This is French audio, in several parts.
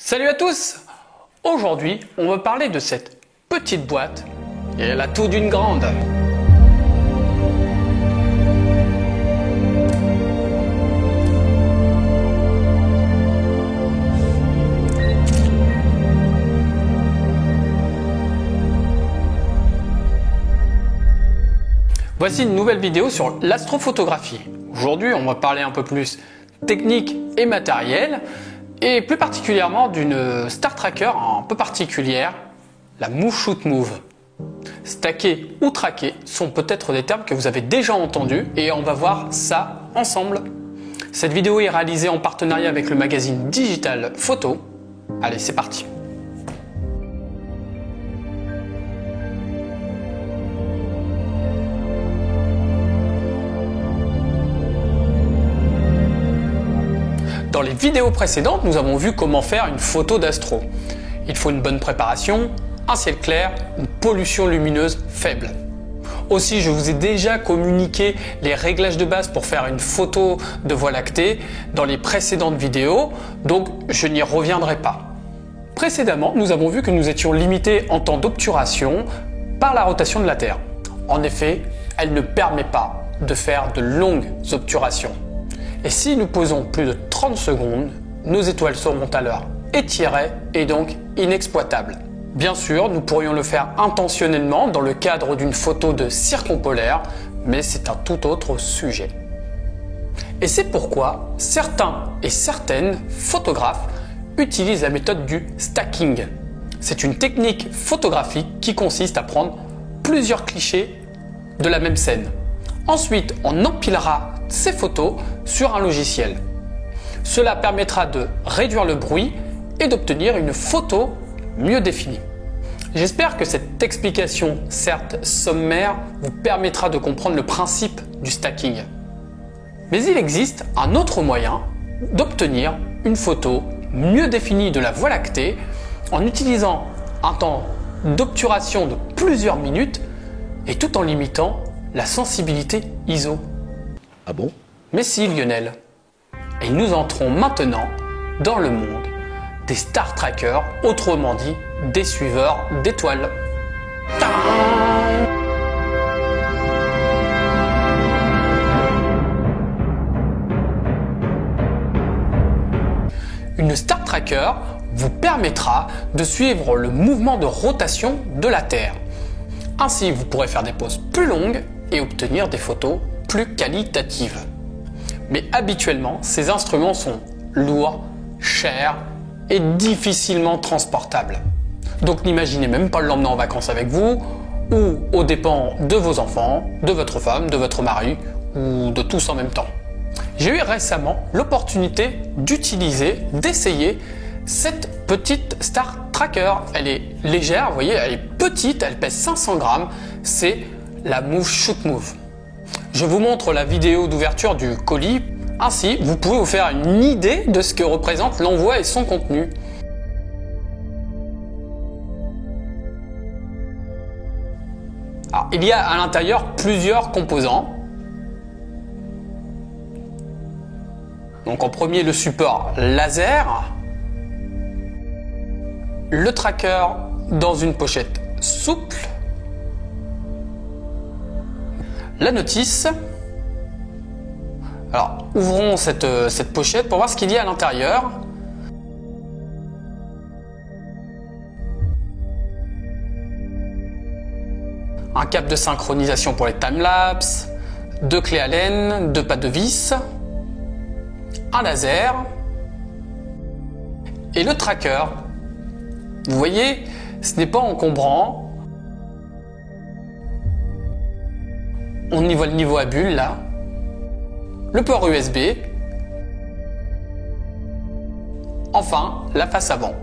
Salut à tous! Aujourd'hui, on va parler de cette petite boîte et elle a tout d'une grande. Voici une nouvelle vidéo sur l'astrophotographie. Aujourd'hui, on va parler un peu plus technique et matériel, et plus particulièrement d'une Star Tracker un peu particulière, la Move Shoot Move. Stacker ou tracker sont peut-être des termes que vous avez déjà entendus et on va voir ça ensemble. Cette vidéo est réalisée en partenariat avec le magazine Digital Photo. Allez, c'est parti. Dans les vidéos précédentes, nous avons vu comment faire une photo d'astro. Il faut une bonne préparation, un ciel clair, une pollution lumineuse faible. Aussi, je vous ai déjà communiqué les réglages de base pour faire une photo de Voie lactée dans les précédentes vidéos, donc je n'y reviendrai pas. Précédemment, nous avons vu que nous étions limités en temps d'obturation par la rotation de la Terre. En effet, elle ne permet pas de faire de longues obturations. Et si nous posons plus de 30 secondes, nos étoiles seront alors étirées et donc inexploitables. Bien sûr, nous pourrions le faire intentionnellement dans le cadre d'une photo de circumpolaire, mais c'est un tout autre sujet. Et c'est pourquoi certains et certaines photographes utilisent la méthode du stacking. C'est une technique photographique qui consiste à prendre plusieurs clichés de la même scène. Ensuite, on empilera ces photos sur un logiciel. Cela permettra de réduire le bruit et d'obtenir une photo mieux définie. J'espère que cette explication, certes sommaire, vous permettra de comprendre le principe du stacking. Mais il existe un autre moyen d'obtenir une photo mieux définie de la Voie lactée en utilisant un temps d'obturation de plusieurs minutes et tout en limitant la sensibilité ISO. Ah bon? Mais si, Lionel. Et nous entrons maintenant dans le monde des Star Trackers, autrement dit des suiveurs d'étoiles. Une Star Tracker vous permettra de suivre le mouvement de rotation de la Terre. Ainsi, vous pourrez faire des poses plus longues et obtenir des photos plus qualitatives. Mais habituellement, ces instruments sont lourds, chers et difficilement transportables. Donc n'imaginez même pas l'emmener en vacances avec vous ou aux dépens de vos enfants, de votre femme, de votre mari ou de tous en même temps. J'ai eu récemment l'opportunité d'essayer cette petite Star Tracker. Elle est légère, vous voyez, elle est petite, elle pèse 500 grammes. C'est la Move Shoot Move. Je vous montre la vidéo d'ouverture du colis. Ainsi, vous pouvez vous faire une idée de ce que représente l'envoi et son contenu. Alors, il y a à l'intérieur plusieurs composants. Donc en premier, le support laser. Le tracker dans une pochette souple. La notice. Alors, ouvrons cette pochette pour voir ce qu'il y a à l'intérieur. Un câble de synchronisation pour les timelapses, 2 clés Allen, 2 pattes de vis, un laser et le tracker. Vous voyez, ce n'est pas encombrant. On y voit le niveau à bulle là. Le port USB. Enfin, la face avant.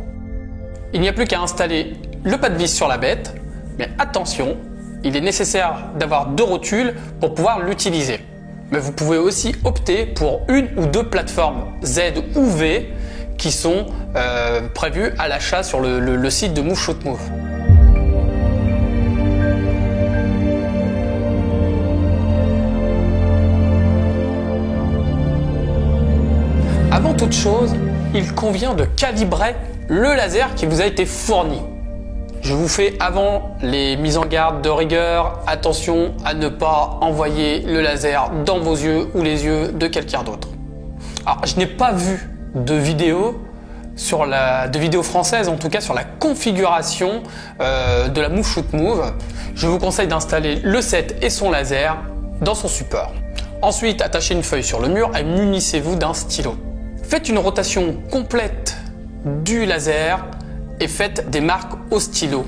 Il n'y a plus qu'à installer le pas de vis sur la bête, mais attention, il est nécessaire d'avoir 2 rotules pour pouvoir l'utiliser. Mais vous pouvez aussi opter pour une ou 2 plateformes Z ou V qui sont prévues à l'achat sur le site de Move Shoot Move. Avant toute chose, il convient de calibrer le laser qui vous a été fourni. Je vous fais avant les mises en garde de rigueur, attention à ne pas envoyer le laser dans vos yeux ou les yeux de quelqu'un d'autre. Alors, je n'ai pas vu de vidéo française en tout cas sur la configuration de la Move Shoot Move. Je vous conseille d'installer le set et son laser dans son support. Ensuite, attachez une feuille sur le mur et munissez-vous d'un stylo. Faites une rotation complète du laser et faites des marques au stylo.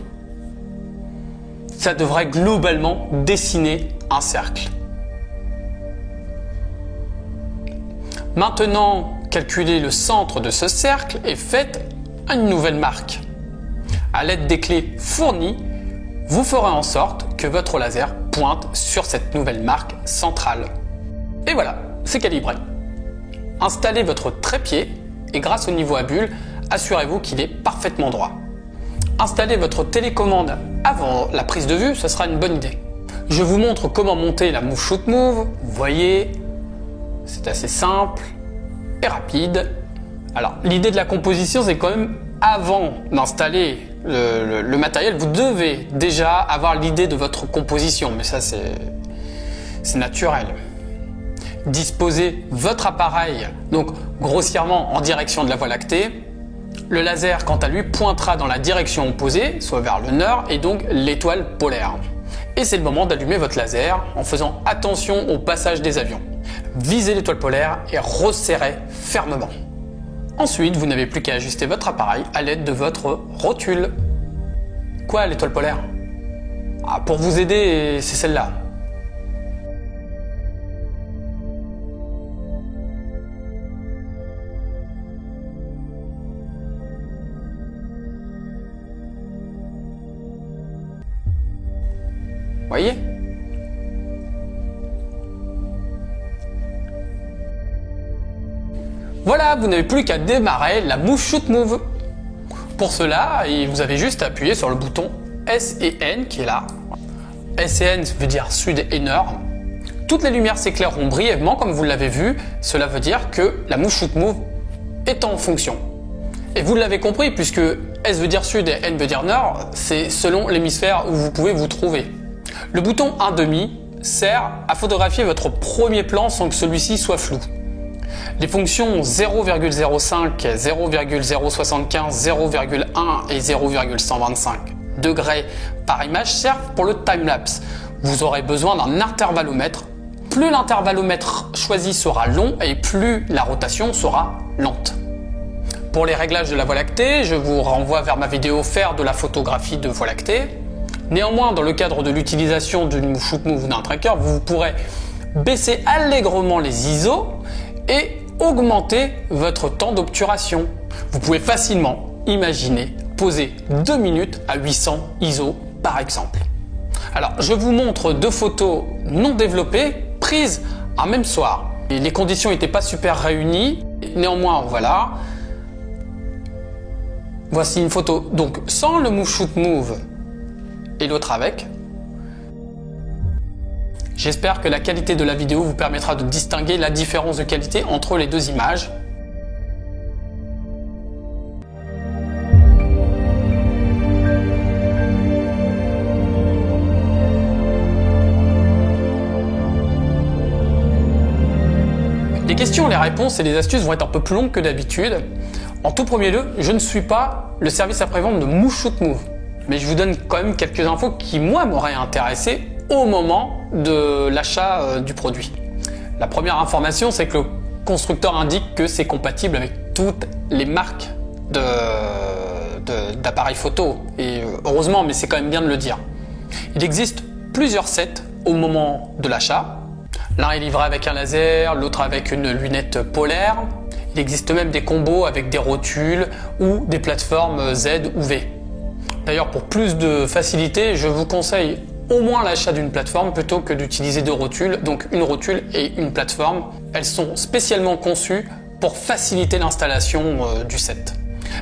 Ça devrait globalement dessiner un cercle. Maintenant, calculez le centre de ce cercle et faites une nouvelle marque. À l'aide des clés fournies, vous ferez en sorte que votre laser pointe sur cette nouvelle marque centrale. Et voilà, c'est calibré. Installez votre trépied et grâce au niveau à bulles, assurez-vous qu'il est parfaitement droit. Installez votre télécommande avant la prise de vue, ce sera une bonne idée. Je vous montre comment monter la Move Shoot Move. Vous voyez, c'est assez simple et rapide. Alors, l'idée de la composition, c'est quand même avant d'installer le matériel, vous devez déjà avoir l'idée de votre composition, mais ça c'est naturel. Disposez votre appareil donc grossièrement en direction de la Voie lactée. Le laser, quant à lui, pointera dans la direction opposée, soit vers le nord, et donc l'étoile polaire. Et c'est le moment d'allumer votre laser en faisant attention au passage des avions. Visez l'étoile polaire et resserrez fermement. Ensuite, vous n'avez plus qu'à ajuster votre appareil à l'aide de votre rotule. Quoi, l'étoile polaire? Pour vous aider, c'est celle-là. Voyez? Voilà, vous n'avez plus qu'à démarrer la Move Shoot Move. Pour cela, vous avez juste à appuyer sur le bouton S et N qui est là. S et N veut dire sud et nord. Toutes les lumières s'éclaireront brièvement comme vous l'avez vu. Cela veut dire que la Move Shoot Move est en fonction. Et vous l'avez compris puisque S veut dire sud et N veut dire nord, c'est selon l'hémisphère où vous pouvez vous trouver. Le bouton 1/2 sert à photographier votre premier plan sans que celui-ci soit flou. Les fonctions 0,05, 0,075, 0,1 et 0,125 degrés par image servent pour le timelapse. Vous aurez besoin d'un intervallomètre. Plus l'intervallomètre choisi sera long et plus la rotation sera lente. Pour les réglages de la Voie lactée, je vous renvoie vers ma vidéo faire de la photographie de Voie lactée. Néanmoins, dans le cadre de l'utilisation d'une Move Shoot Move ou d'un tracker, vous pourrez baisser allègrement les ISO et augmenter votre temps d'obturation. Vous pouvez facilement imaginer poser 2 minutes à 800 ISO par exemple. Alors, je vous montre 2 photos non développées prises un même soir. Et les conditions n'étaient pas super réunies. Néanmoins, voilà. Voici une photo donc sans le Move Shoot Move et l'autre avec. J'espère que la qualité de la vidéo vous permettra de distinguer la différence de qualité entre les deux images. Les questions, les réponses et les astuces vont être un peu plus longues que d'habitude. En tout premier lieu, je ne suis pas le service après-vente de Move Shoot Move, mais je vous donne quand même quelques infos qui, moi, m'auraient intéressé au moment de l'achat du produit. La première information, c'est que le constructeur indique que c'est compatible avec toutes les marques d'appareils photo. Et heureusement, mais c'est quand même bien de le dire. Il existe plusieurs sets au moment de l'achat. L'un est livré avec un laser, l'autre avec une lunette polaire. Il existe même des combos avec des rotules ou des plateformes Z ou V. D'ailleurs, pour plus de facilité, je vous conseille au moins l'achat d'une plateforme plutôt que d'utiliser 2 rotules, donc une rotule et une plateforme. Elles sont spécialement conçues pour faciliter l'installation du set.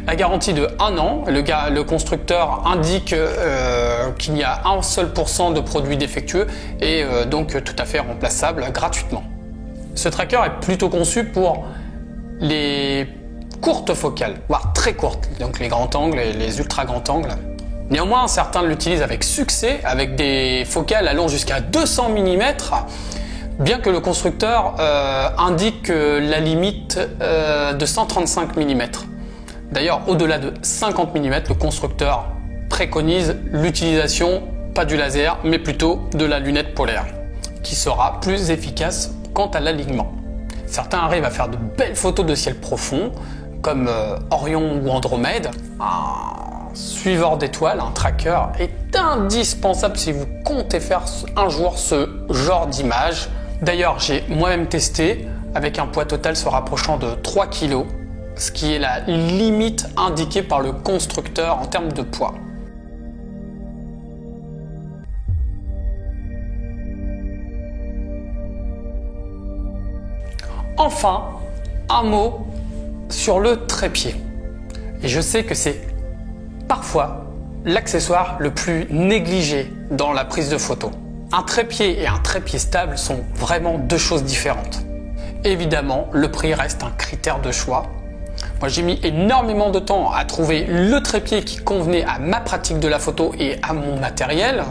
La garantie de 1 an, le constructeur indique qu'il n'y a 1 seul % de produits défectueux et donc tout à fait remplaçable gratuitement. Ce tracker est plutôt conçu pour les courtes focales, voire très courtes, donc les grands angles et les ultra grands angles. Néanmoins, certains l'utilisent avec succès, avec des focales allant jusqu'à 200 mm, bien que le constructeur indique la limite de 135 mm. D'ailleurs, au-delà de 50 mm, le constructeur préconise l'utilisation, pas du laser, mais plutôt de la lunette polaire, qui sera plus efficace quant à l'alignement. Certains arrivent à faire de belles photos de ciel profond, comme Orion ou Andromède. Un suiveur d'étoiles, un tracker, est indispensable si vous comptez faire un jour ce genre d'image. D'ailleurs, j'ai moi-même testé avec un poids total se rapprochant de 3 kg, ce qui est la limite indiquée par le constructeur en termes de poids. Enfin, un mot sur le trépied. Et je sais que c'est parfois l'accessoire le plus négligé dans la prise de photo. Un trépied et un trépied stable sont vraiment deux choses différentes. Évidemment, le prix reste un critère de choix. Moi, j'ai mis énormément de temps à trouver le trépied qui convenait à ma pratique de la photo et à mon matériel.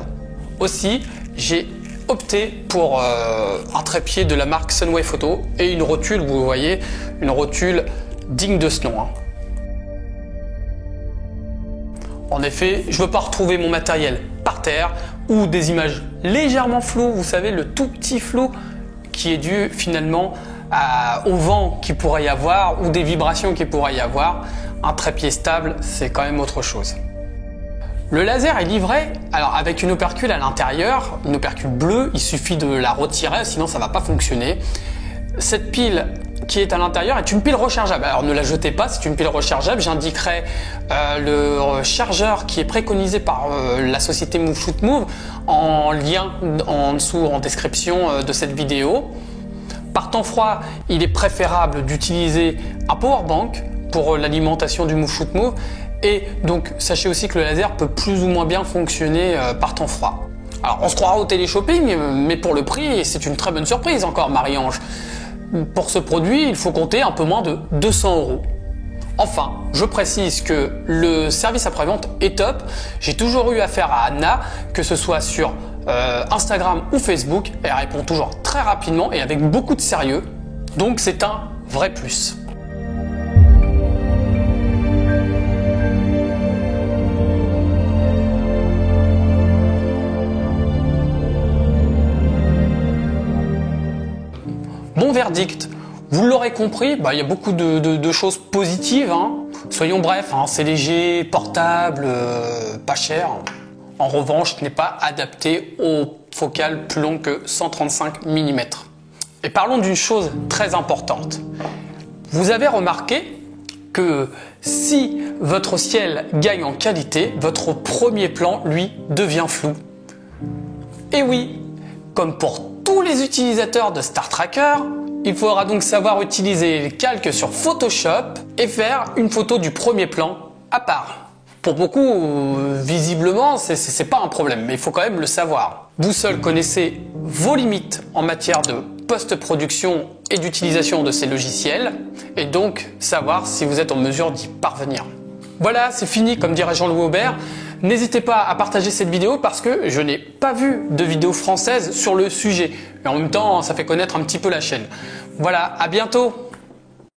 Aussi, j'ai opté pour un trépied de la marque Sunway Photo et une rotule, vous voyez, une rotule digne de ce nom. En effet, je ne veux pas retrouver mon matériel par terre ou des images légèrement floues, vous savez, le tout petit flou qui est dû finalement au vent qu'il pourrait y avoir ou des vibrations qu'il pourrait y avoir. Un trépied stable, c'est quand même autre chose. Le laser est livré alors avec une opercule à l'intérieur, une opercule bleue, il suffit de la retirer sinon ça ne va pas fonctionner. Cette pile qui est à l'intérieur est une pile rechargeable. Alors ne la jetez pas, c'est une pile rechargeable. J'indiquerai le chargeur qui est préconisé par la société Move Shoot Move en lien en dessous en description de cette vidéo. Par temps froid, il est préférable d'utiliser un powerbank pour l'alimentation du Move Shoot Move. Et donc sachez aussi que le laser peut plus ou moins bien fonctionner par temps froid. Alors on se croira au téléshopping, mais pour le prix, c'est une très bonne surprise encore, Marie-Ange. Pour ce produit, il faut compter un peu moins de 200 €. Enfin, je précise que le service après-vente est top. J'ai toujours eu affaire à Anna, que ce soit sur Instagram ou Facebook. Elle répond toujours très rapidement et avec beaucoup de sérieux. Donc c'est un vrai plus. Bon verdict, vous l'aurez compris, il y a beaucoup de choses positives. Soyons brefs, c'est léger, portable, pas cher. En revanche, ce n'est pas adapté aux focales plus longues que 135 mm. Et parlons d'une chose très importante. Vous avez remarqué que si votre ciel gagne en qualité, votre premier plan, lui, devient flou. Et oui, comme pour tous les utilisateurs de Star Tracker, il faudra donc savoir utiliser les calques sur Photoshop et faire une photo du premier plan à part. Pour beaucoup, visiblement, c'est pas un problème, mais il faut quand même le savoir. Vous seul connaissez vos limites en matière de post-production et d'utilisation de ces logiciels, et donc savoir si vous êtes en mesure d'y parvenir. Voilà, c'est fini, comme dirait Jean-Louis Aubert. N'hésitez pas à partager cette vidéo parce que je n'ai pas vu de vidéo française sur le sujet. Et en même temps, ça fait connaître un petit peu la chaîne. Voilà, à bientôt!